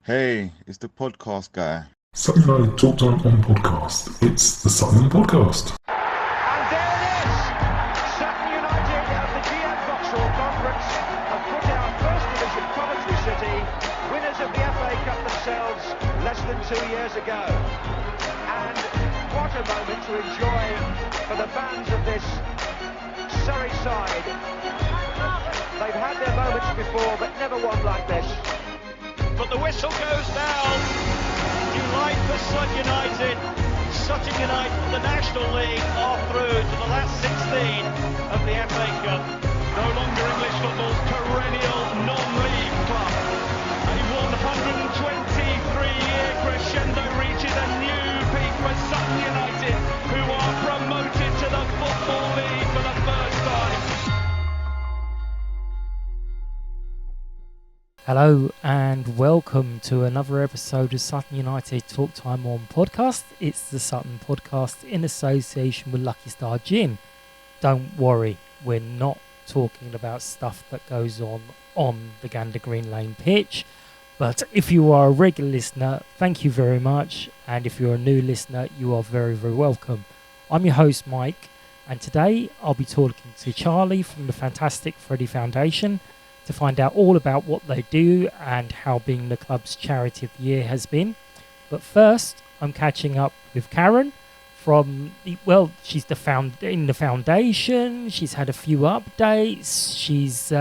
Hey, it's the podcast guy. Sutton United Talk Time on podcast. It's the Sutton Podcast. And there it is! Sutton United at the GM Vauxhall Conference have put out First Division Coventry City, winners of the FA Cup themselves less than 2 years ago. And what a moment to enjoy for the fans of this Surrey side. They've had their moments before, but never one like this. But the whistle goes down. Delight for Sutton United. Sutton United from the National League are through to the last 16 of the FA Cup. No longer English football's perennial non-league club. A 123-year crescendo reaches a new peak for Sutton United, who are promoted to the Football League for the first time. Hello and welcome to another episode of Sutton United Talk Time on podcast. It's the Sutton Podcast in association with Lucky Star Gin. Don't worry, we're not talking about stuff that goes on the Gander Green Lane pitch. But if you are a regular listener, thank you very much. And if you're a new listener, you are very, very welcome. I'm your host, Mike. And today I'll be talking to Charlie from the fantastic Freddie Foundation to find out all about what they do and how being the club's charity of the year has been. But first, I'm catching up with Karen from she's in the foundation. She's had a few updates. She's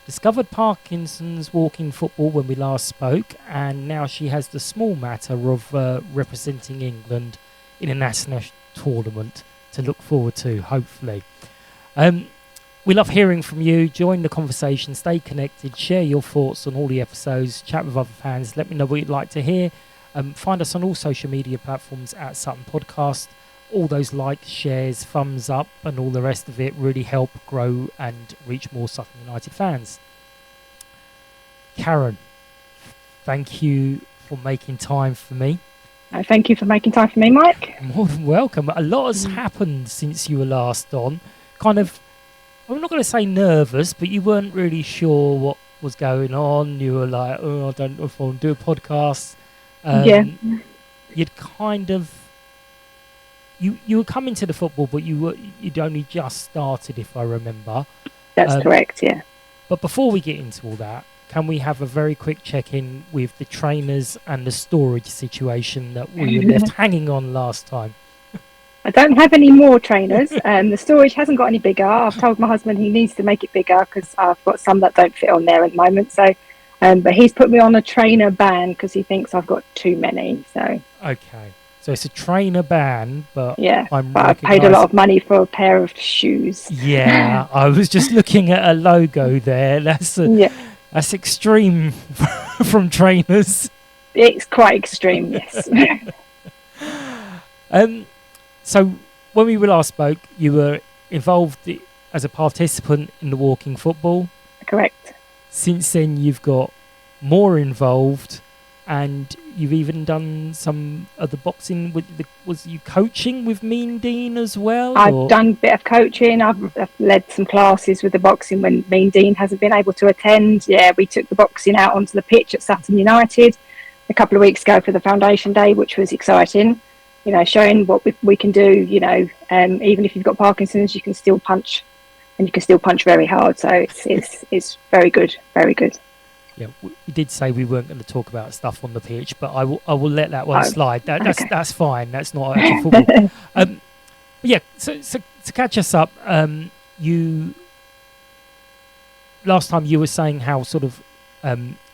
discovered Parkinson's walking football when we last spoke, and now she has the small matter of representing England in a national tournament to look forward to, hopefully. We love hearing from you. Join the conversation, stay connected, share your thoughts on all the episodes, chat with other fans, let me know what you'd like to hear. Find us on all social media platforms at Sutton Podcast. All those likes, shares, thumbs up and all the rest of it really help grow and reach more Sutton United fans. Karen, thank you for making time for me. Thank you for making time for me, Mike. More than welcome. A lot has happened since you were last on. I'm not going to say nervous, but you weren't really sure what was going on. You were like, I don't know if I want to do a podcast. You'd kind of... You were coming to the football, but you'd only just started, if I remember. That's correct, yeah. But before we get into all that, can we have a very quick check-in with the trainers and the storage situation that we were left hanging on last time? I don't have any more trainers. The storage hasn't got any bigger. I've told my husband he needs to make it bigger because I've got some that don't fit on there at the moment. So, but he's put me on a trainer ban because he thinks I've got too many. So okay, so it's a trainer ban, but yeah, I paid a lot of money for a pair of shoes. Yeah, I was just looking at a logo there. That's extreme from trainers. It's quite extreme, yes. So when we last spoke, you were involved as a participant in the walking football. Correct. Since then, you've got more involved, and you've even done some of the boxing. Was you coaching with Mean Dean as well? I've done a bit of coaching. I've led some classes with the boxing when Mean Dean hasn't been able to attend. Yeah, we took the boxing out onto the pitch at Sutton United a couple of weeks ago for the Foundation Day, which was exciting. You know, showing what we can do, you know, even if you've got Parkinson's, you can still punch, and you can still punch very hard. So it's very good, very good. Yeah, we did say we weren't going to talk about stuff on the pitch, but I will let that one slide. That's fine. That's not actual football. Yeah, so to catch us up, you last time you were saying how sort of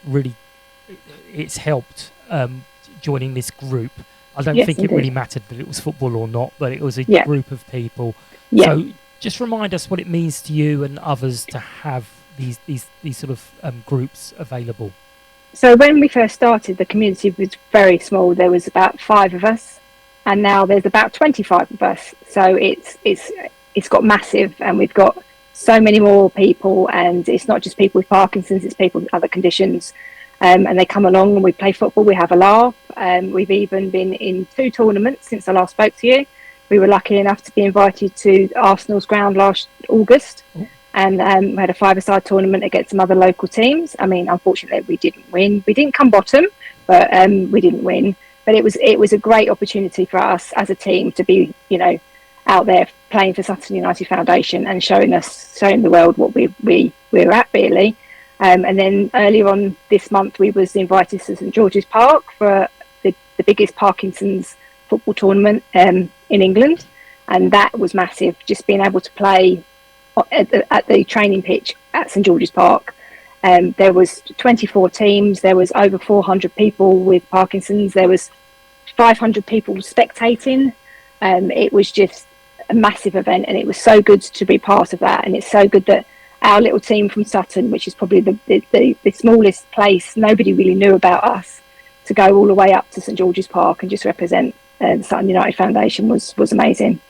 really it's helped joining this group. I don't think it really mattered that it was football or not, but it was a group of people. Yeah. So just remind us what it means to you and others to have these sort of groups available. So when we first started, the community was very small. There was about 5 of us, and now there's about 25 of us. So it's got massive, and we've got so many more people, and it's not just people with Parkinson's, it's people with other conditions. And they come along and we play football, we have a laugh. We've even been in 2 tournaments since I last spoke to you. We were lucky enough to be invited to Arsenal's ground last August. And we had a 5-a-side tournament against some other local teams. I mean, unfortunately, we didn't win. We didn't come bottom, but we didn't win. But it was a great opportunity for us as a team to be, out there playing for Sutton United Foundation and showing the world what we're at, really. And then earlier on this month, we was invited to St George's Park for the biggest Parkinson's football tournament in England, and that was massive. Just being able to play at the training pitch at St George's Park. There was 24 teams. There was over 400 people with Parkinson's. There was 500 people spectating. It was just a massive event, and it was so good to be part of that. And it's so good that our little team from Sutton, which is probably the smallest place, nobody really knew about us, to go all the way up to St George's Park and just represent the Sutton United Foundation was amazing.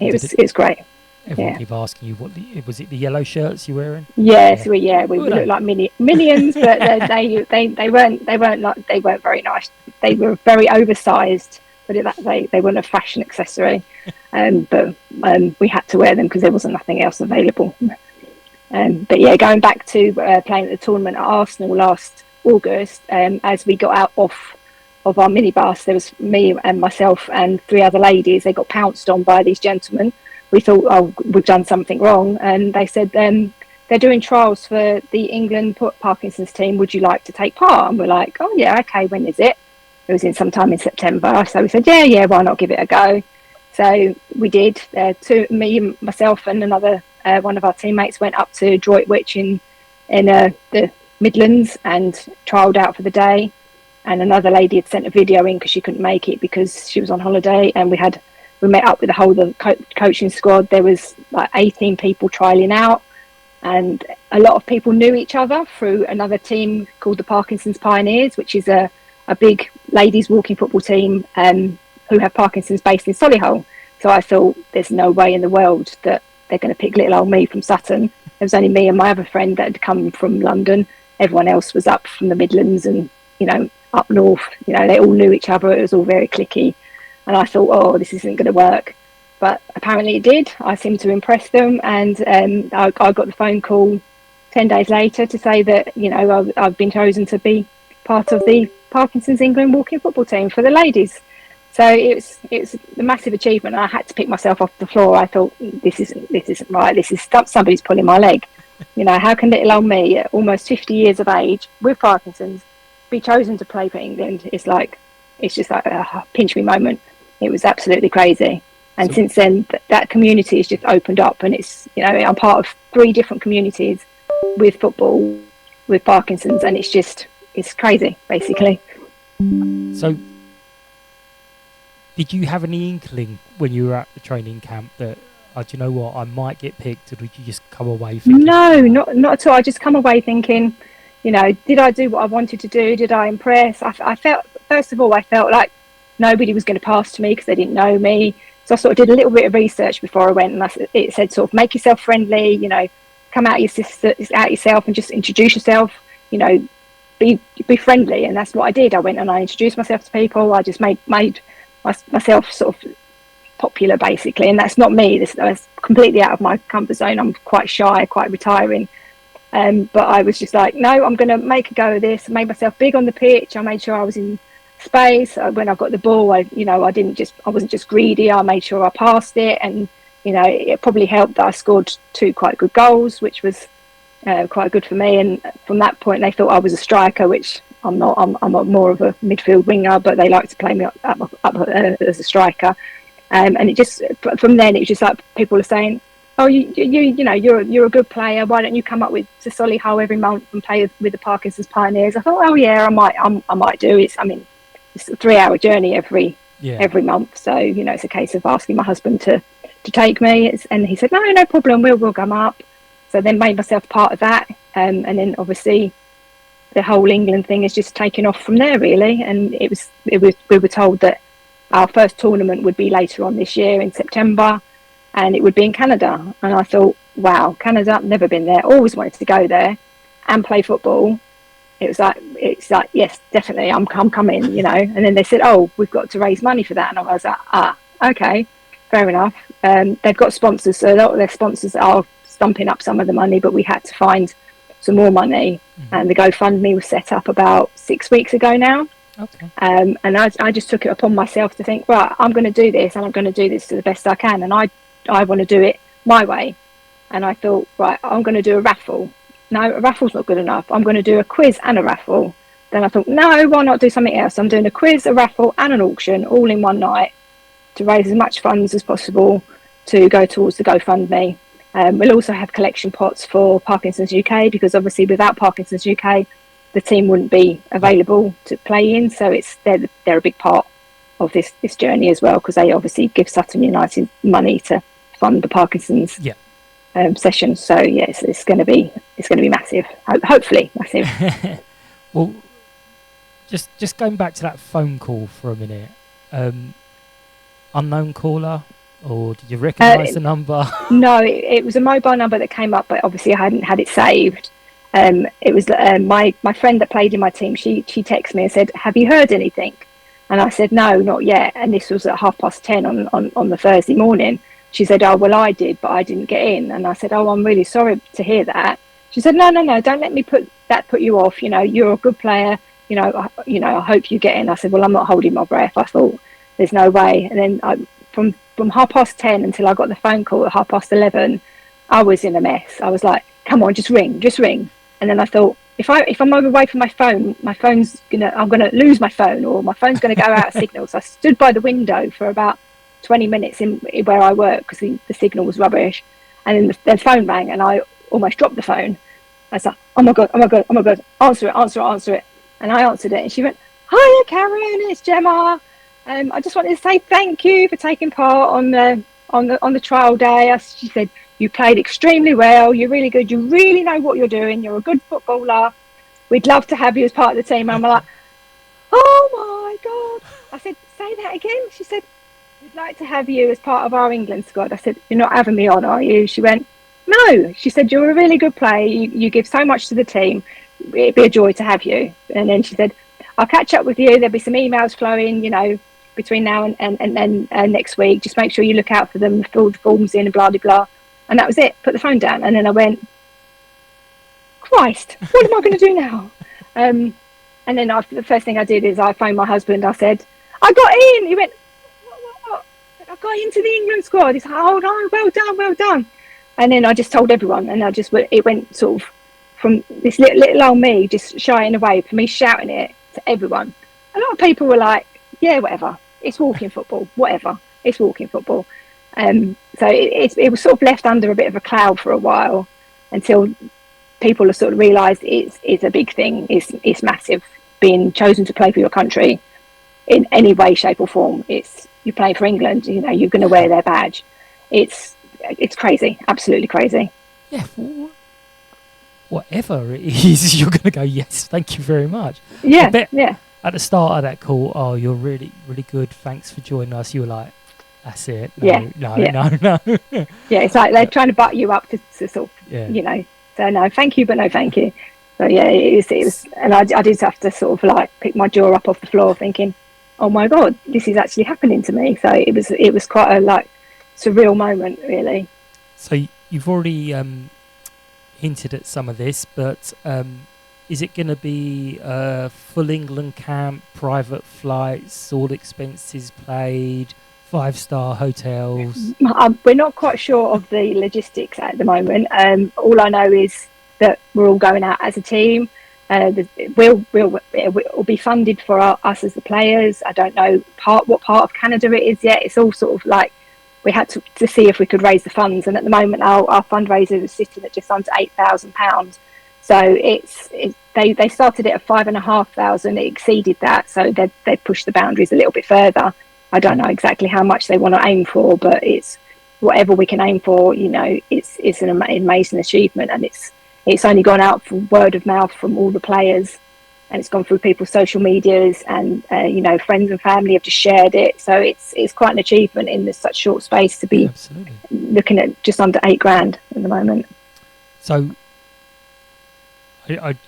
It's great. Everyone keep asking you, was it the yellow shirts you're wearing? Yes, we looked like minions, but they weren't very nice. They were very oversized, but they weren't a fashion accessory. But we had to wear them because there wasn't nothing else available. But yeah, going back to playing at the tournament at Arsenal last August, as we got out of our minibus, there was me and myself and 3 other ladies. They got pounced on by these gentlemen. We thought, oh, we've done something wrong. And they said, they're doing trials for the England Parkinson's team. Would you like to take part? And we're like, oh, yeah, okay, when is it? It was in sometime in September. So we said, yeah, why not give it a go? So we did. Me, myself and another one of our teammates went up to Droitwich in the Midlands and trialled out for the day. And another lady had sent a video in because she couldn't make it because she was on holiday. And we met up with the whole of the coaching squad. There was like 18 people trialling out, and a lot of people knew each other through another team called the Parkinson's Pioneers, which is a big ladies walking football team who have Parkinson's based in Solihull. So I thought, there's no way in the world that they're going to pick little old me from Sutton. There was only me and my other friend that had come from London. Everyone else was up from the Midlands and, up north. They all knew each other. It was all very cliquey. And I thought, oh, this isn't going to work. But apparently it did. I seemed to impress them. And I got the phone call 10 days later to say that, I've been chosen to be part of the Parkinson's England walking football team for the ladies. So it's a massive achievement. I had to pick myself off the floor. I thought, this isn't right. This is somebody's pulling my leg. How can little old me at almost 50 years of age with Parkinson's be chosen to play for England? It's just like a pinch me moment. It was absolutely crazy. And since then, that community has just opened up, and it's, I'm part of 3 different communities with football, with Parkinson's, and it's crazy, basically. So, did you have any inkling when you were at the training camp that, do you know what, I might get picked, or did you just come away thinking? No, not at all. I just come away thinking, did I do what I wanted to do? Did I impress? I felt, first of all, like nobody was going to pass to me because they didn't know me. So I sort of did a little bit of research before I went, and it said sort of make yourself friendly, come out yourself and just introduce yourself, be friendly. And that's what I did. I went and I introduced myself to people. I just made myself sort of popular, basically. And that's not me. That's completely out of my comfort zone. I'm quite shy, quite retiring. But I was just like, no, I'm going to make a go of this. I made myself big on the pitch. I made sure I was in space. When I got the ball, I wasn't just greedy. I made sure I passed it, and it probably helped that I scored 2 quite good goals, which was quite good for me. And from that point, they thought I was a striker, which I'm not. I'm more of a midfield winger, but they like to play me up as a striker. And it just, from then, it was just like people are saying, oh, you're a good player. Why don't you come up to Solihull every month and play with the Parkinson's Pioneers? I thought, oh yeah, I might do. It's a 3-hour journey every month. So it's a case of asking my husband to take me. And he said, no problem. We'll come up. So then made myself part of that. And then obviously the whole England thing is just taken off from there, really. And we were told that our first tournament would be later on this year in September, and it would be in Canada. And I thought, wow, Canada, never been there, always wanted to go there and play football. It's like, yes, definitely, I'm coming, And then they said, oh, we've got to raise money for that. And I was like, okay, fair enough. They've got sponsors, so a lot of their sponsors are stumping up some of the money, but we had to find some more money. And the GoFundMe was set up about 6 weeks ago now. Okay. And I just took it upon myself to think, right, I'm going to do this, and I'm going to do this to the best I can, and I want to do it my way. And I thought, right, I'm going to do a raffle. No, a raffle's not good enough. I'm going to do a quiz and a raffle. Then I thought, no, why not do something else? I'm doing a quiz, a raffle, and an auction all in one night to raise as much funds as possible to go towards the GoFundMe. We'll also have collection pots for Parkinson's UK, because obviously without Parkinson's UK, the team wouldn't be available to play in. So they're a big part of this journey as well, because they obviously give Sutton United money to fund the Parkinson's session. So yes, it's going to be massive. Hopefully massive. Well, just going back to that phone call for a minute. Unknown caller, or did you recognise the number? No, it was a mobile number that came up, but obviously I hadn't had it saved. It was my friend that played in my team. She texted me and said, "Have you heard anything?" And I said, "No, not yet." And this was at 10:30 on the Thursday morning. She said, "Oh, well, I did, but I didn't get in." And I said, "Oh, I'm really sorry to hear that." She said, No, don't let me put you off. You're a good player. I hope you get in." I said, "Well, I'm not holding my breath." I thought, there's no way. And then from 10:30 until I got the phone call at 11:30, I was in a mess. I was like, "Come on, just ring." And then I thought, if I'm away from my phone, I'm gonna lose my phone, or my phone's gonna go out of signal. So I stood by the window for about 20 minutes in where I work, because the signal was rubbish. And then the phone rang, and I almost dropped the phone. I was like, oh my god, answer it. And I answered it, and she went, "Hiya, Karen, it's Gemma. I just wanted to say thank you for taking part on the trial day." She said, "You played extremely well. You're really good. You really know what you're doing. You're a good footballer. We'd love to have you as part of the team." And I'm like, "Oh my god!" I said, "Say that again." She said, "We'd like to have you as part of our England squad." I said, "You're not having me on, are you?" She went, "No." She said, "You're a really good player. You give so much to the team. It'd be a joy to have you." And then she said, "I'll catch up with you. There'll be some emails flowing, between now and next week. Just make sure you look out for them, fill the forms in, and blah, blah, blah." And that was it. Put the phone down. And then I went, "Christ, what am I going to do now?" And then the first thing I did is I phoned my husband. I said, "I got in." He went, "What? I got into the England squad." He's like, "Oh no, well done." And then I just told everyone, and it went sort of from this little old me just shying away, for me shouting it to everyone. A lot of people were like, "Yeah, whatever. It's walking football. Whatever. It's walking football." So it was sort of left under a bit of a cloud for a while, until people have sort of realised it's a big thing. It's massive. Being chosen to play for your country in any way, shape or form. You're playing for England. You're going to wear their badge. It's crazy. Absolutely crazy. Yeah. Whatever it is, you're going to go, "Yes, thank you very much." Yeah. At the start of that call, "Oh, you're really, really good. Thanks for joining us." You were like, "That's it. No. Yeah, it's like they're trying to butt you up to sort of, So no, thank you, but no thank you. So yeah, it was, and I did have to sort of like pick my jaw up off the floor, thinking, "Oh my god, this is actually happening to me." So it was quite a surreal moment, really. So you've already hinted at some of this, but is it going to be a full England camp, private flights, all expenses paid, 5-star hotels? We're not quite sure of the logistics at the moment. All I know is that we're all going out as a team. It will be funded for us as the players. I don't know what part of Canada it is yet. It's all sort of like, we had to see if we could raise the funds, and at the moment our fundraiser is sitting at just under £8,000. So they started it at 5,500. It exceeded that, so they pushed the boundaries a little bit further. I don't know exactly how much they want to aim for, but it's whatever we can aim for. It's an amazing achievement, and it's only gone out from word of mouth from all the players, and it's gone through people's social medias, and friends and family have just shared it. So it's quite an achievement in this such short space to be looking at just under £8,000 at the moment. So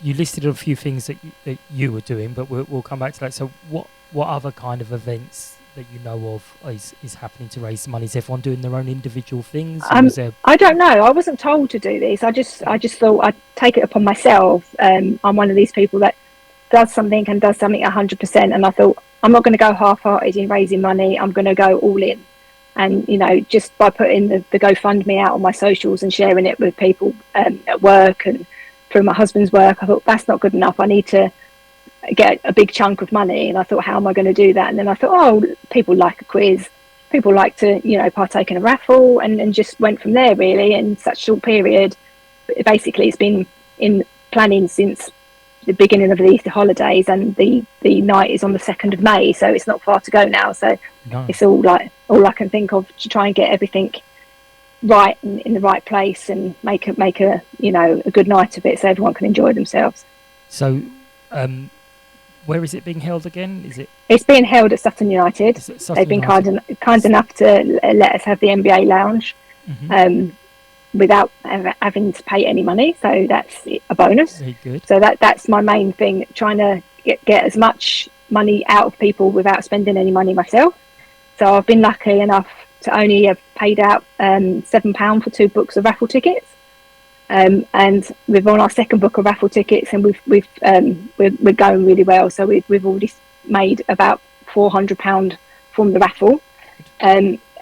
you listed a few things that you were doing, but we'll come back to that. So what other kind of events that you know of is happening to raise money? Is everyone doing their own individual things? I don't know. I wasn't told to do this. I just thought I'd take it upon myself. I'm one of these people that does something 100%, and I thought I'm not going to go half-hearted in raising money. I'm going to go all in. And just by putting the GoFundMe out on my socials and sharing it with people at work and through my husband's work, I thought that's not good enough. I need to get a big chunk of money. And I thought, how am I going to do that? And then I thought, oh, people like a quiz, people like to partake in a raffle, and just went from there really in such a short period. Basically, it's been in planning since the beginning of the Easter holidays, and the night is on the 2nd of May, so it's not far to go now. So It's all I can think of to try and get everything right and in the right place, and make a a good night of it so everyone can enjoy themselves. So where is it being held again? It's being held at Sutton United. They've been kind enough to let us have the NBA lounge. Without having to pay any money, so that's a bonus. Very good. So that's my main thing, trying to get as much money out of people without spending any money myself. So I've been lucky enough to only have paid out £7 for 2 books of raffle tickets, and we're on our second book of raffle tickets, and we're going really well. So we've already made about £400 from the raffle.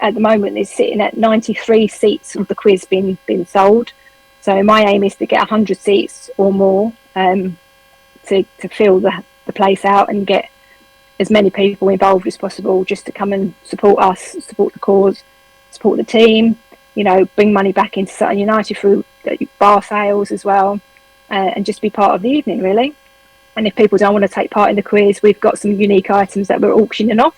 At the moment, it's sitting at 93 seats of the quiz being sold. So my aim is to get 100 seats or more to fill the place out and get as many people involved as possible, just to come and support us, support the cause, support the team, bring money back into Sutton United through bar sales as well, and just be part of the evening really. And if people don't want to take part in the quiz, we've got some unique items that we're auctioning off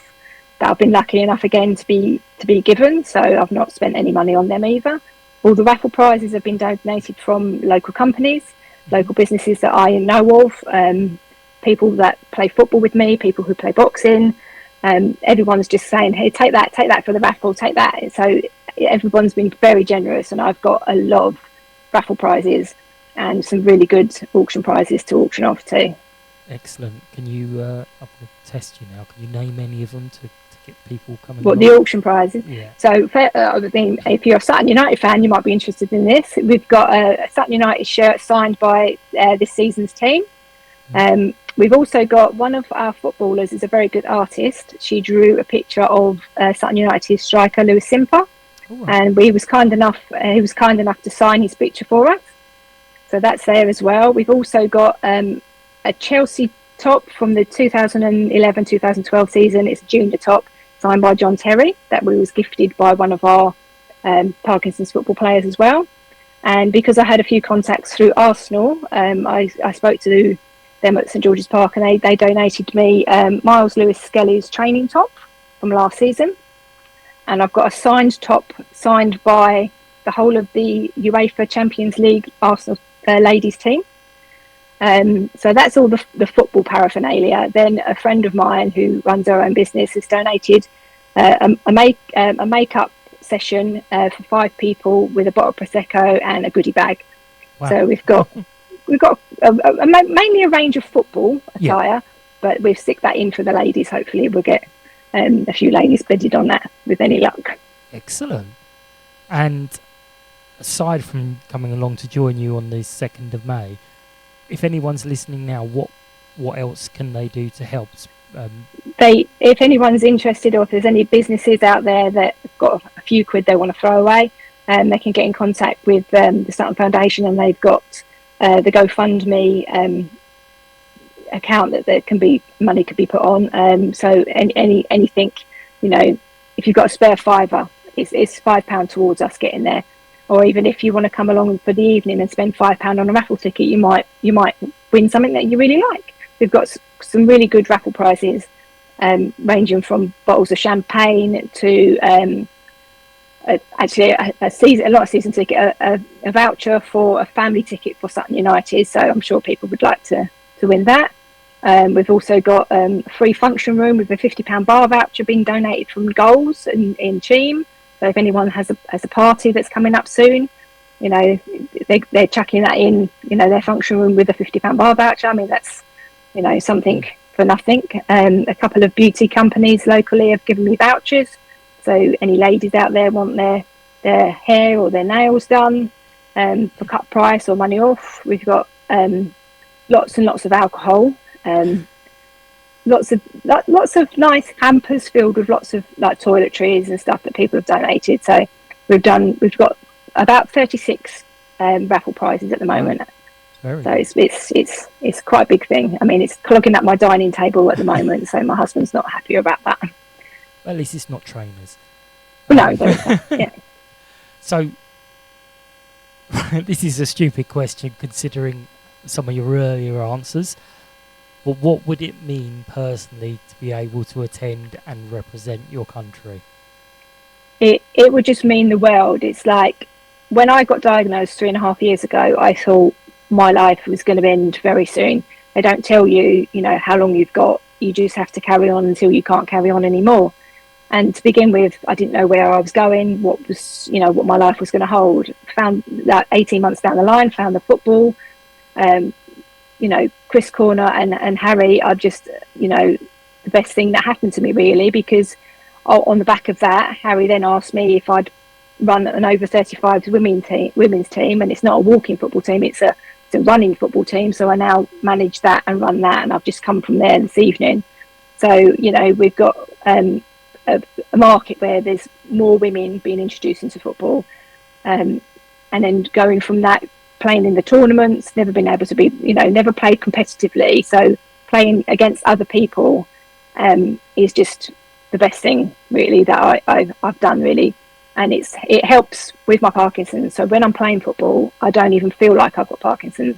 that I've been lucky enough again to be given, so I've not spent any money on them either. All the raffle prizes have been donated from local companies, local businesses that I know of, people that play football with me, people who play boxing. Everyone's just saying, hey, take that for the raffle, take that. So everyone's been very generous, and I've got a lot of raffle prizes and some really good auction prizes to auction off too. Excellent. Can you, I'm going to test you now, can you name any of them to get people coming? What, the auction prizes? Yeah. So I think if you're a Sutton United fan, you might be interested in this. We've got a Sutton United shirt signed by this season's team. We've also got one of our footballers is a very good artist. She drew a picture of Sutton United striker Lewis Simper, and he was kind enough to sign his picture for us. So that's there as well. We've also got a Chelsea top from the 2011-2012 season. It's a junior top signed by John Terry that we was gifted by one of our Parkinson's football players as well. And because I had a few contacts through Arsenal, I spoke to them at St George's Park, and they donated me Miles Lewis Skelly's training top from last season. And I've got a signed top signed by the whole of the UEFA Champions League Arsenal ladies team. So that's all the football paraphernalia. Then a friend of mine who runs her own business has donated a makeup session for 5 people with a bottle of Prosecco and a goodie bag. Wow. So we've got mainly a range of football attire, but we'll stick that in for the ladies. Hopefully we'll get a few ladies bedded on that with any luck. Excellent. And aside from coming along to join you on the 2nd of May, if anyone's listening now, what else can they do to help? If anyone's interested, or if there's any businesses out there that have got a few quid they want to throw away, they can get in contact with the Sutton Foundation, and they've got the GoFundMe account that money could be put on. So anything, if you've got a spare £5, it's £5 towards us getting there. Or even if you want to come along for the evening and spend £5 on a raffle ticket, you might win something that you really like. We've got some really good raffle prizes, ranging from bottles of champagne to a lot of season ticket, a voucher for a family ticket for Sutton United. So I'm sure people would like to win that. We've also got a free function room with a £50 bar voucher being donated from Goals in Cheam. So if anyone has a party that's coming up soon, they're chucking that in, their function room with a £50 bar voucher. I mean, that's, something for nothing. A couple of beauty companies locally have given me vouchers. So any ladies out there want their hair or their nails done for cut price or money off. We've got lots and lots of alcohol, lots of nice hampers filled with lots of like toiletries and stuff that people have donated. So we've got about 36 raffle prizes at the moment. So it's quite a big thing. I mean, it's clogging up my dining table at the moment, so my husband's not happy about that. At least it's not trainers. No, yeah. So this is a stupid question considering some of your earlier answers, but what would it mean personally to be able to attend and represent your country? It would just mean the world. It's like when I got diagnosed 3.5 years ago, I thought my life was going to end very soon. They don't tell you, how long you've got. You just have to carry on until you can't carry on anymore. And to begin with, I didn't know where I was going, what my life was going to hold. Found that 18 months down the line, found the football. Chris Corner and Harry are just, the best thing that happened to me, really, because on the back of that, Harry then asked me if I'd run an over 35s women's team, and it's not a walking football team, it's a running football team. So I now manage that and run that, and I've just come from there this evening. So, we've got a market where there's more women being introduced into football, and then going from that, playing in the tournaments, never been able to be, never played competitively. So playing against other people is just the best thing, really, that I've done, really. And it helps with my Parkinson's. So when I'm playing football, I don't even feel like I've got Parkinson's.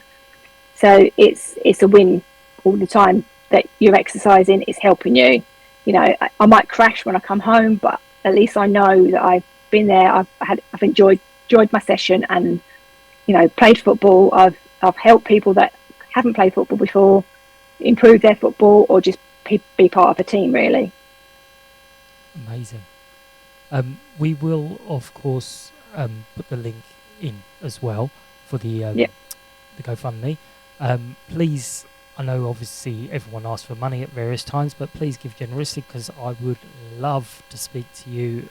So it's a win all the time that you're exercising. It's helping you. I might crash when I come home, but at least I know that I've been there. I've enjoyed my session and played football. I've helped people that haven't played football before improve their football or just be part of a team, really. Amazing. We will, of course, put the link in as well for the GoFundMe. Please, I know obviously everyone asks for money at various times, but please give generously, because I would love to speak to you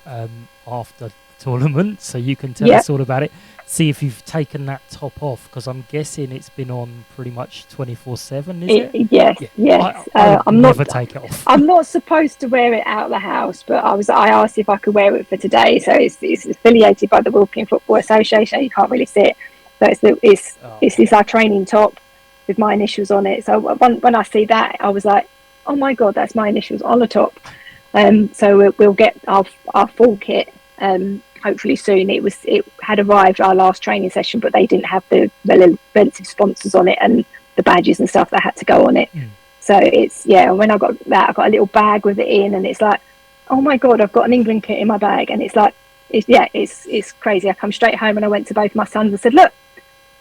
after the tournament, so you can tell us all about it. See if you've taken that top off, because I'm guessing it's been on pretty much 24/7. Is it? Yes. I'm never take it off. I'm not supposed to wear it out of the house, but I asked if I could wear it for today. So it's affiliated by the Walking Football Association. You can't really see it. So it's our training top with my initials on it. So when I see that, I was like, oh my god, that's my initials on the top. So we'll get our full kit hopefully soon. It had arrived our last training session, but they didn't have the relative sponsors on it and the badges and stuff that had to go on it. So when I got that, I got a little bag with it in, and it's like, oh my god, I've got an England kit in my bag. And it's like, it's crazy. I come straight home and I went to both my sons and said, look,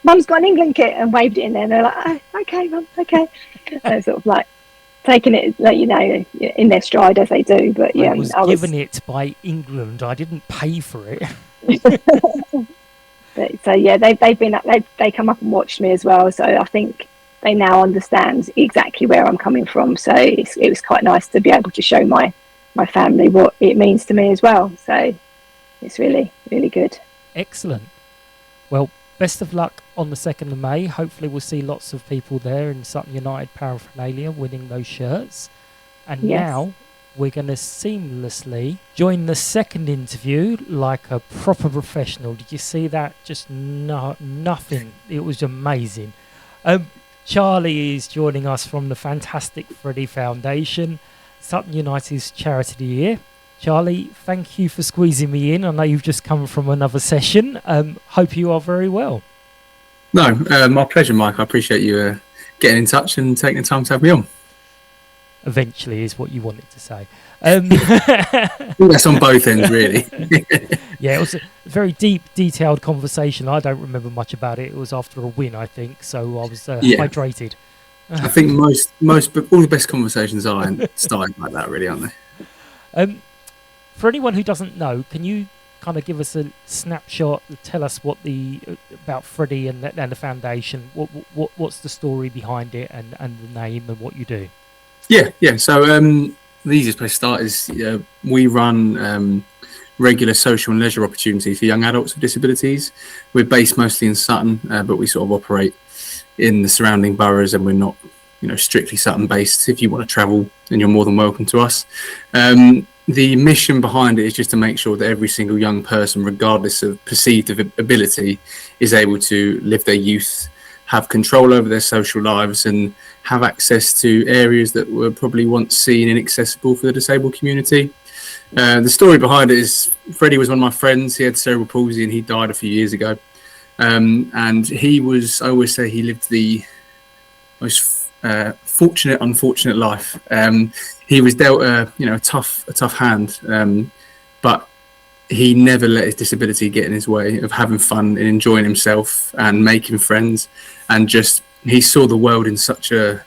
Mum's got an England kit, and waved it in there, and they're like, oh, okay, Mum, okay. And sort of like taking it, in their stride as they do. But I was given it by England. I didn't pay for it. They come up and watched me as well. So I think they now understand exactly where I'm coming from. So it was quite nice to be able to show my family what it means to me as well. So it's really, really good. Excellent. Well, best of luck on the 2nd of May. Hopefully we'll see lots of people there in Sutton United paraphernalia winning those shirts. And now we're going to seamlessly join the second interview like a proper professional. Did you see that? Just nothing. It was amazing. Charlie is joining us from the fantastic Freddie Foundation, Sutton United's charity of the year. Charlie, thank you for squeezing me in. I know you've just come from another session. Hope you are very well. No, my pleasure, Mike. I appreciate you getting in touch and taking the time to have me on. Eventually is what you wanted to say. That's on both ends, really. Yeah, it was a very deep, detailed conversation. I don't remember much about it. It was after a win, I think, so I was hydrated. I think most, all the best conversations are starting like that, really, aren't they? For anyone who doesn't know, can you kind of give us a snapshot, tell us what about Freddie and the foundation, what's the story behind it and the name and what you do? Yeah. So the easiest place to start is we run regular social and leisure opportunities for young adults with disabilities. We're based mostly in Sutton, but we sort of operate in the surrounding boroughs, and we're not, strictly Sutton based. If you want to travel, then you're more than welcome to us. The mission behind it is just to make sure that every single young person, regardless of perceived ability, is able to live their youth, have control over their social lives, and have access to areas that were probably once seen inaccessible for the disabled community. The story behind it is Freddie was one of my friends. He had cerebral palsy and he died a few years ago. And he was, I always say, he lived the most fortunate, unfortunate life. He was dealt a tough hand, but he never let his disability get in his way of having fun and enjoying himself and making friends. And just, he saw the world in such a,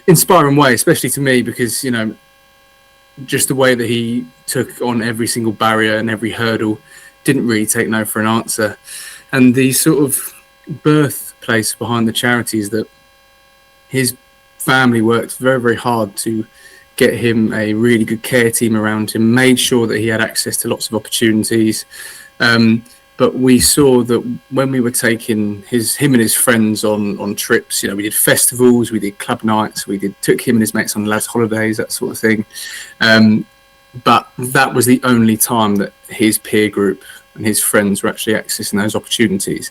inspiring way, especially to me, because, just the way that he took on every single barrier and every hurdle, didn't really take no for an answer. And the sort of birthplace behind the charity is that his family worked very, very hard to get him a really good care team around him, made sure that he had access to lots of opportunities. But we saw that when we were taking him and his friends on trips, we did festivals, we did club nights, took him and his mates on lads' holidays, that sort of thing. But that was the only time that his peer group and his friends were actually accessing those opportunities.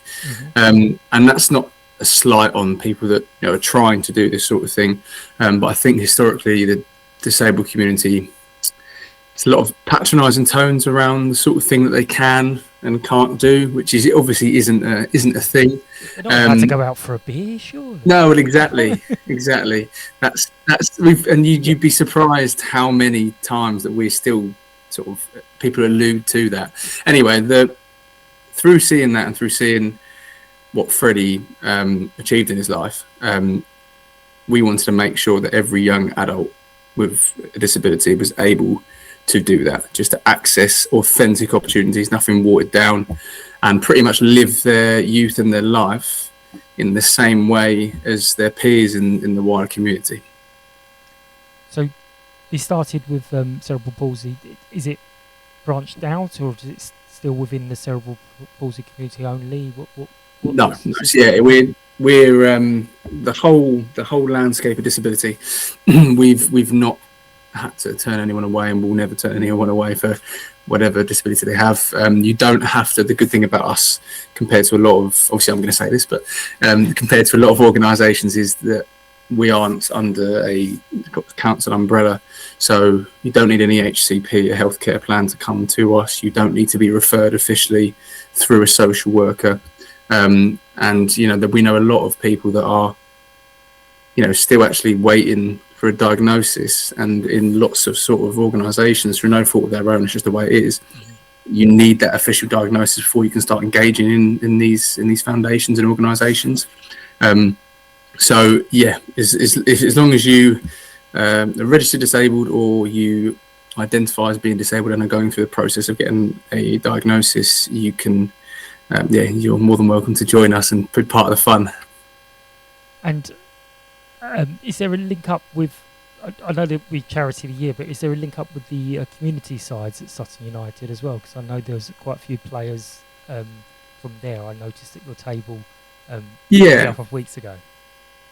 And that's not a slight on people that are trying to do this sort of thing. But I think historically the disabled community, it's a lot of patronising tones around the sort of thing that they can and can't do, which is obviously isn't a thing. They don't have to go out for a beer, sure. No, well, exactly. That's you'd be surprised how many times that we're still sort of people allude to that. Anyway, through seeing that and through seeing what Freddie achieved in his life, we wanted to make sure that every young adult with a disability was able to do that, just to access authentic opportunities, nothing watered down, and pretty much live their youth and their life in the same way as their peers in the wider community. So you started with cerebral palsy. Is it branched out, or is it still within the cerebral palsy community only? No, we're the whole landscape of disability. We've not had to turn anyone away, and will never turn anyone away for whatever disability they have. You don't have to. The good thing about us, compared to a lot of, obviously I'm going to say this, but compared to a lot of organisations, is that we aren't under a council umbrella. So you don't need any HCP, a healthcare plan, to come to us. You don't need to be referred officially through a social worker. And that we know a lot of people that are, still actually waiting for a diagnosis, and in lots of sort of organisations, through no fault of their own, it's just the way it is. You need that official diagnosis before you can start engaging in these foundations and organisations. So yeah, as long as you are registered disabled, or you identify as being disabled and are going through the process of getting a diagnosis, you can. You're more than welcome to join us and be part of the fun. And is there a link up with, I know that we charity of the year, but is there a link up with the community sides at Sutton United as well? Because I know there's quite a few players from there. I noticed at your table a couple of weeks ago.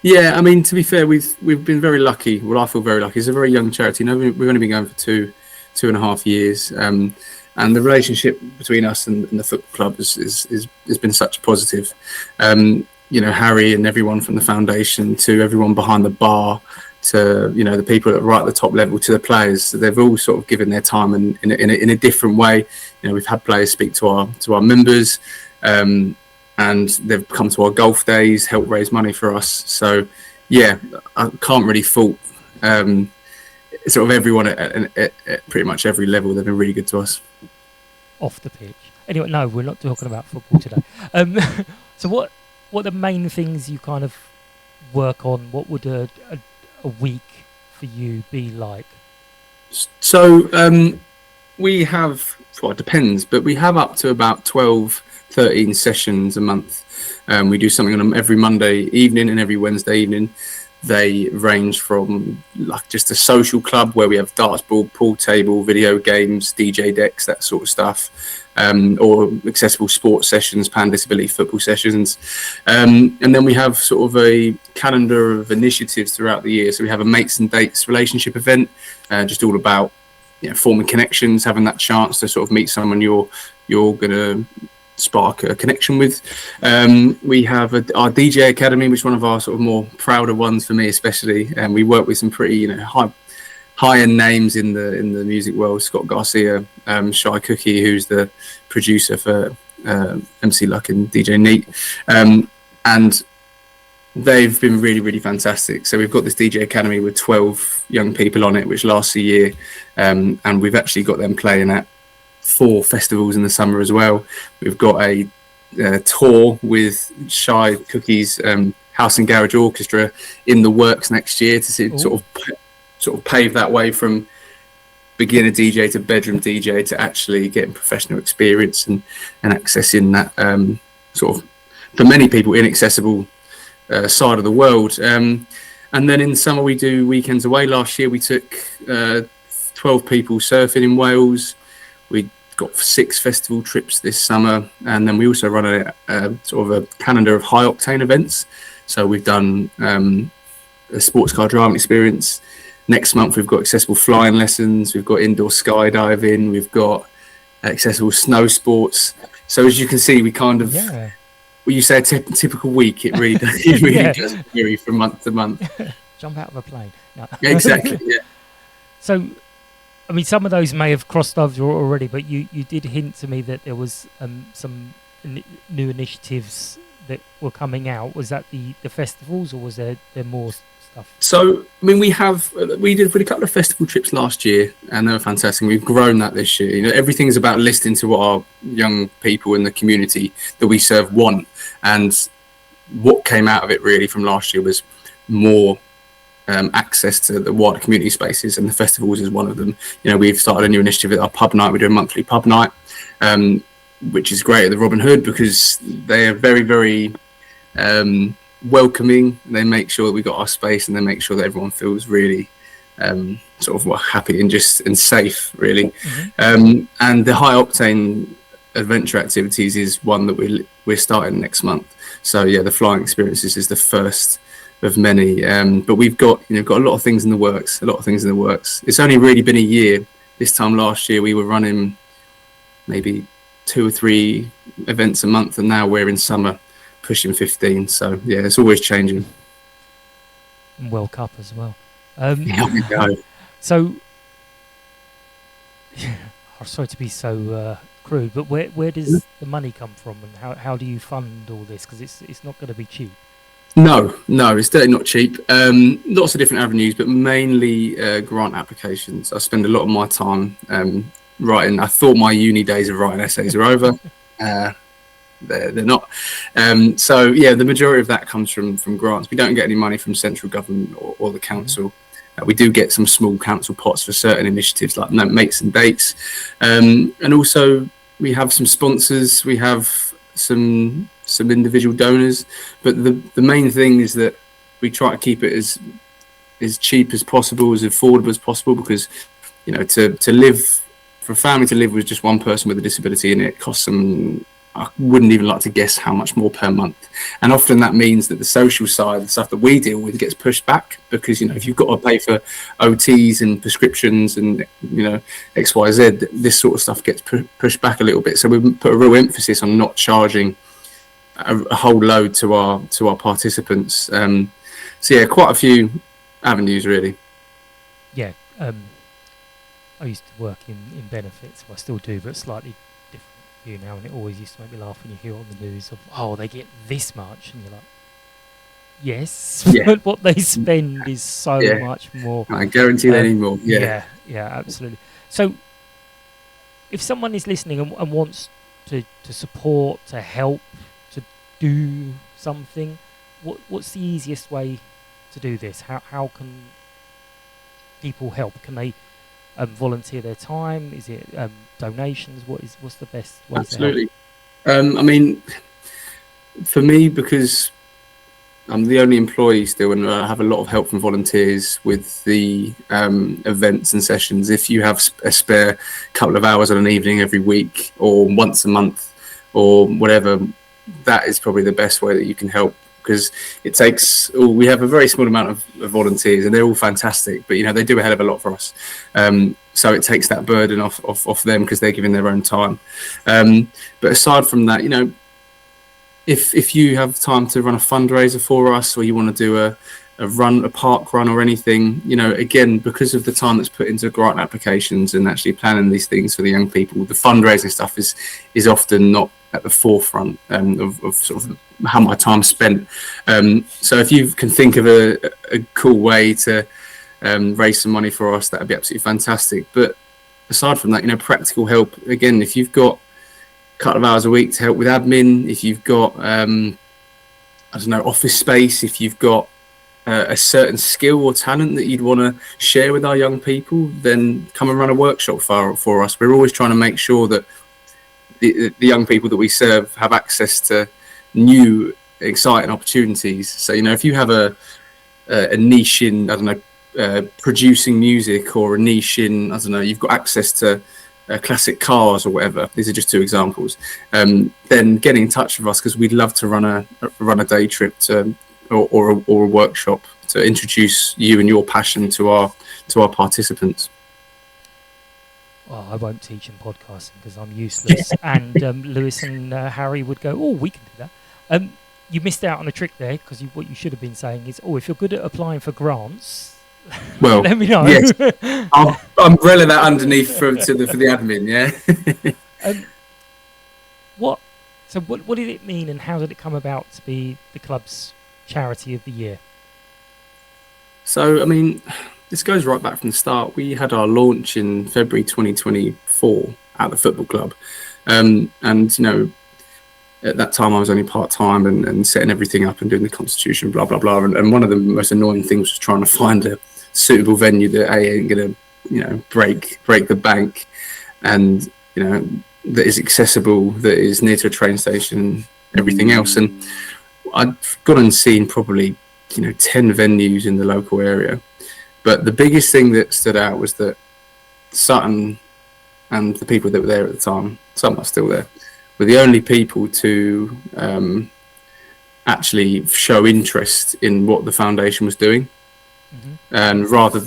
Yeah, I mean, to be fair, we've been very lucky. Well, I feel very lucky. It's a very young charity. We've only been going for two and a half years. And the relationship between us and the football club has been such a positive. Harry and everyone from the foundation, to everyone behind the bar, to the people that are right at the top level, to the players, they've all sort of given their time in a different way. We've had players speak to our members, and they've come to our golf days, help raise money for us. So yeah, I can't really fault sort of everyone at pretty much every level. They've been really good to us. Off the pitch. Anyway, no, we're not talking about football today. So what are the main things you kind of work on? What would a week for you be like? So we have, well, it depends, but we have up to about 12, 13 sessions a month. We do something on them every Monday evening and every Wednesday evening. They range from like just a social club where we have darts ball, pool table, video games, DJ decks, that sort of stuff, or accessible sports sessions, pan disability football sessions. And then we have sort of a calendar of initiatives throughout the year. So we have a mates and dates relationship event, just all about forming connections, having that chance to sort of meet someone you're going to spark a connection with. We have our DJ Academy, which is one of our sort of more prouder ones for me especially, and we work with some pretty high-end names in the music world. Scott Garcia, Shy Cookie, who's the producer for MC Luck and DJ Neat, and they've been really, really fantastic. So we've got this DJ Academy with 12 young people on it, which lasts a year, and we've actually got them playing at 4 festivals in the summer as well. We've got a tour with Shy Cookie's House and Garage Orchestra in the works next year to see, sort of pave that way from beginner DJ to bedroom DJ to actually getting professional experience and accessing that sort of, for many people, inaccessible side of the world. And then in summer we do weekends away. Last year we took 12 people surfing in Wales. We got 6 festival trips this summer, and then we also run a sort of a calendar of high octane events. So we've done a sports car driving experience. Next month we've got accessible flying lessons, we've got indoor skydiving, we've got accessible snow sports. So as you can see, we kind of, when you say a typical week, it really does vary from month to month. Jump out of a plane. No. Exactly, yeah. So, I mean, some of those may have crossed over already, but you did hint to me that there was some new initiatives that were coming out. Was that the festivals, or was there more stuff? So, I mean, we did a couple of festival trips last year, and they were fantastic. We've grown that this year. You know, everything is about listening to what our young people in the community that we serve want, and what came out of it really from last year was more access to the wider community spaces, and the festivals is one of them. You know, we've started a new initiative at our pub night. We do a monthly pub night, which is great at the Robin Hood because they are very, very welcoming. They make sure that we got our space, and they make sure that everyone feels really sort of happy and safe, really. And the high octane adventure activities is one that we're starting next month. So yeah, the flying experiences is the first of many, but we've got a lot of things in the works. It's only really been a year. This time last year we were running maybe 2 or 3 events a month, and now we're in summer pushing 15. So yeah, it's always changing. And World Cup as well. Yeah, we go. So I'm sorry to be so crude, but where does the money come from, and how do you fund all this? Because it's not going to be cheap. No, it's certainly not cheap. Lots of different avenues, but mainly grant applications. I spend a lot of my time writing. I thought my uni days of writing essays are over. They're not. So yeah, the majority of that comes from grants. We don't get any money from central government or the council. We do get some small council pots for certain initiatives like mates and dates, and also we have some sponsors. We have some individual donors, but the main thing is that we try to keep it as cheap as possible, as affordable as possible, because to live, for a family to live with just one person with a disability, and it costs them, I wouldn't even like to guess how much more per month. And often that means that the social side, the stuff that we deal with, gets pushed back, because if you've got to pay for OTs and prescriptions and XYZ, this sort of stuff gets pushed back a little bit. So we put a real emphasis on not charging a whole load to our participants. So yeah, quite a few avenues really. Yeah, I used to work in benefits. Well, I still do, but slightly different view now. And it always used to make me laugh when you hear on the news of, they get this much, and you're like, yes, but what they spend is so much more. I guarantee they need more. Yeah, absolutely. So, if someone is listening and wants to support, to help, to do something, what's the easiest way to do this? How can people help? Can they volunteer their time? Is it donations? What's the best way? Absolutely. To help? I mean, for me, because I'm the only employee still, and I have a lot of help from volunteers with the events and sessions. If you have a spare couple of hours on an evening every week or once a month or whatever, that is probably the best way that you can help, because it takes, we have a very small amount of volunteers and they're all fantastic, but they do a hell of a lot for us. So it takes that burden off them because they're giving their own time. But aside from that, if you have time to run a fundraiser for us, or you want to do a park run or anything, again, because of the time that's put into grant applications and actually planning these things for the young people, the fundraising stuff is often not at the forefront of sort of how my time's spent. So if you can think of a cool way to raise some money for us, that'd be absolutely fantastic. But aside from that, practical help, again, if you've got couple of hours a week to help with admin, if you've got office space, if you've got a certain skill or talent that you'd want to share with our young people, then come and run a workshop for us. We're always trying to make sure that the young people that we serve have access to new exciting opportunities. So if you have a niche in producing music, or a niche in you've got access to classic cars or whatever, these are just two examples, then get in touch with us, because we'd love to run a day trip or a workshop to introduce you and your passion to our participants. Well, I won't teach in podcasting because I'm useless. And Lewis and Harry would go, oh, we can do that. You missed out on a trick there, because what you should have been saying is, if you're good at applying for grants, well, let me know. Yes, I'll umbrella that underneath for the admin. Yeah. What did it mean, and how did it come about to be the club's charity of the year? So, this goes right back from the start. We had our launch in February 2024 at the football club, and at that time I was only part-time and setting everything up and doing the constitution, blah blah blah. And one of the most annoying things was trying to find a suitable venue that ain't gonna break the bank, and that is accessible, that is near to a train station, everything else. And I'd gone and seen probably 10 venues in the local area, but the biggest thing that stood out was that Sutton and the people that were there at the time, some are still there, were the only people to actually show interest in what the foundation was doing. Mm-hmm. And rather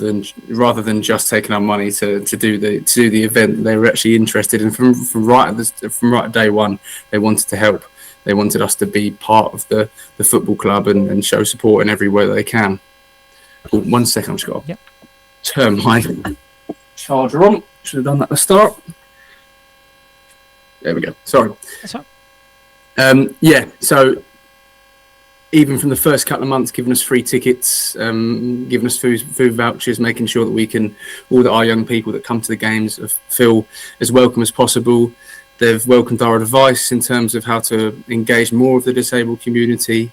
than just taking our money to do the event, they were actually interested. And from right at day one, they wanted to help. They wanted us to be part of the football club and show support in every way that they can. Oh, 1 second, I've just got to turn my charger on. Should have done that at the start. There we go. Sorry. That's right. So even from the first couple of months, giving us free tickets, giving us food vouchers, making sure that all our young people that come to the games feel as welcome as possible. They've welcomed our advice in terms of how to engage more of the disabled community.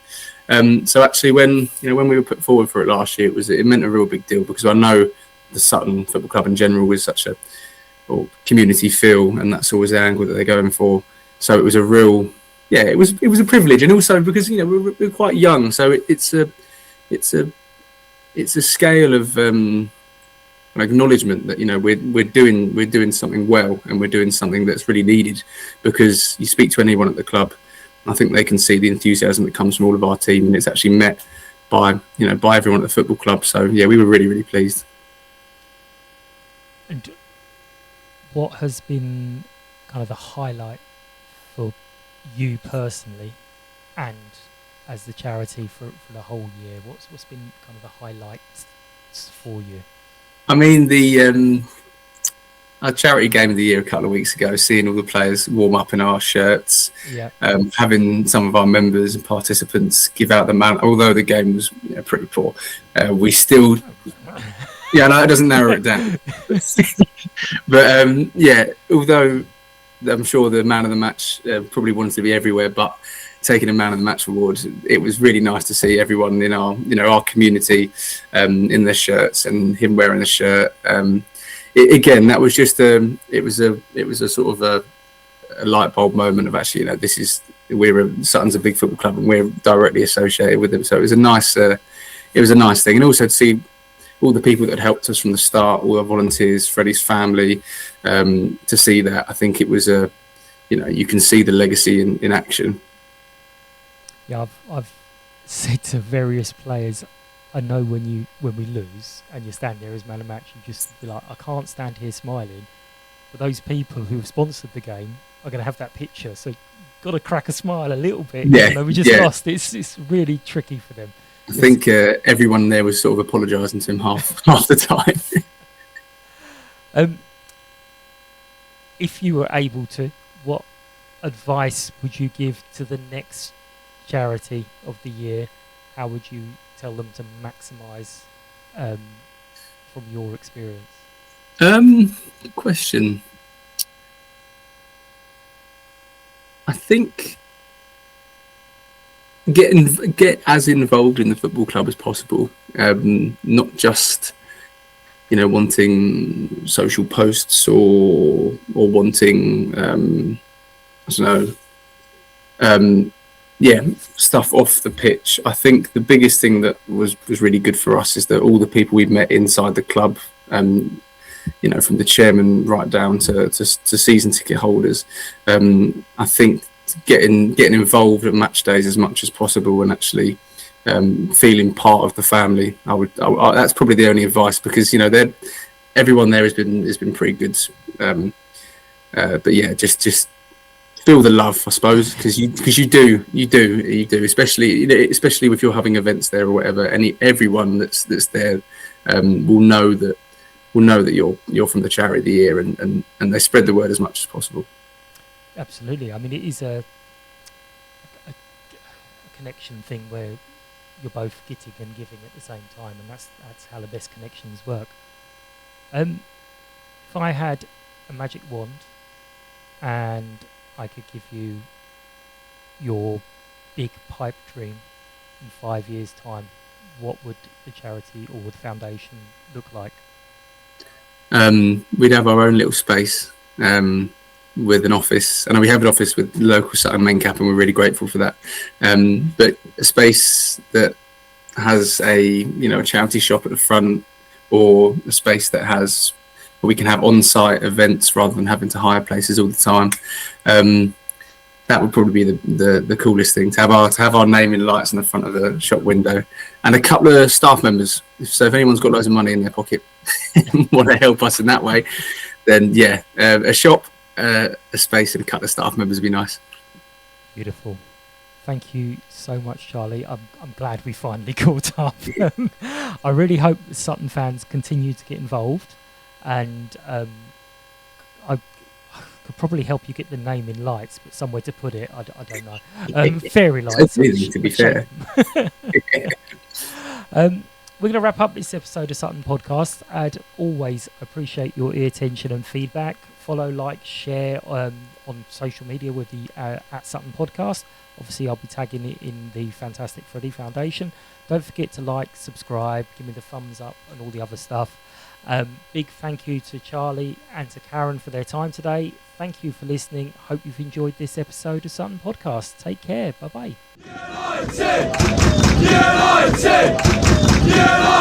So actually, when we were put forward for it last year, it meant a real big deal, because I know the Sutton Football Club in general was such a community feel, and that's always the angle that they're going for. So it was a real, it was a privilege, and also because we're quite young, so it's a scale of acknowledgement that we're doing something well, and we're doing something that's really needed. Because you speak to anyone at the club, I think they can see the enthusiasm that comes from all of our team, and it's actually met by everyone at the football club. So we were really, really pleased. And what has been kind of the highlight for you personally, and as the charity for the whole year? What's been kind of the highlights for you? Our charity game of the year a couple of weeks ago, seeing all the players warm up in our shirts, having some of our members and participants give out the man. Although the game was pretty poor, we still, it doesn't narrow it down. But although I'm sure the man of the match probably wanted to be everywhere, but taking a man of the match award, it was really nice to see everyone in our community in their shirts, and him wearing the shirt. Again, that was just it was a sort of a light bulb moment of actually, this Sutton's a big football club, and we're directly associated with them. So it was a nice thing, and also to see all the people that had helped us from the start, all the volunteers, Freddie's family, to see that. I think it was you can see the legacy in action. Yeah, I've said to various players, I know when we lose and you stand there as man of match, you just be like, I can't stand here smiling. But those people who have sponsored the game are going to have that picture, so you've got to crack a smile a little bit. Yeah, you know, we just lost. It's really tricky for them. I think everyone there was sort of apologising to him half the time. If you were able to, what advice would you give to the next charity of the year? How would you tell them to maximise from your experience? Good question. I think get as involved in the football club as possible. Not just wanting social posts or wanting stuff off the pitch. I think the biggest thing that was really good for us is that all the people we've met inside the club, from the chairman right down to season ticket holders, I think getting involved at match days as much as possible and actually feeling part of the family. That's probably the only advice, because everyone there has been pretty good. But yeah, just feel the love, I suppose, because you do, especially if you're having events there or whatever. Everyone that's there will know that you're from the charity of the year, and they spread the word as much as possible. Absolutely. I mean, it is a connection thing where you're both getting and giving at the same time, and that's how the best connections work. If I had a magic wand and I could give you your big pipe dream in 5 years' time, what would the charity or the foundation look like? We'd have our own little space with an office, and we have an office with local Sutton main cap, and we're really grateful for that. But a space that has a charity shop at the front, or a space that has where we can have on-site events rather than having to hire places all the time. That would probably be the coolest thing, to have our name in lights in the front of the shop window, and a couple of staff members. So if anyone's got loads of money in their pocket and want to help us in that way, then yeah, a shop, a space, and a couple of staff members would be nice. Beautiful. Thank you so much, Charlie. I'm glad we finally caught up. I really hope Sutton fans continue to get involved, and I could probably help you get the name in lights, but somewhere to put it, I don't know. Fairy lights. To be fair. We're going to wrap up this episode of Sutton Podcast. I'd always appreciate your ear attention and feedback. Follow, like, share on social media with the at Sutton Podcast. Obviously, I'll be tagging it in the fantastic Freddy Foundation. Don't forget to like, subscribe, give me the thumbs up and all the other stuff. Big thank you to Charlie and to Karen for their time today. Thank you for listening. Hope you've enjoyed this episode of Sutton Podcast. Take care. Bye-bye. United! United! United!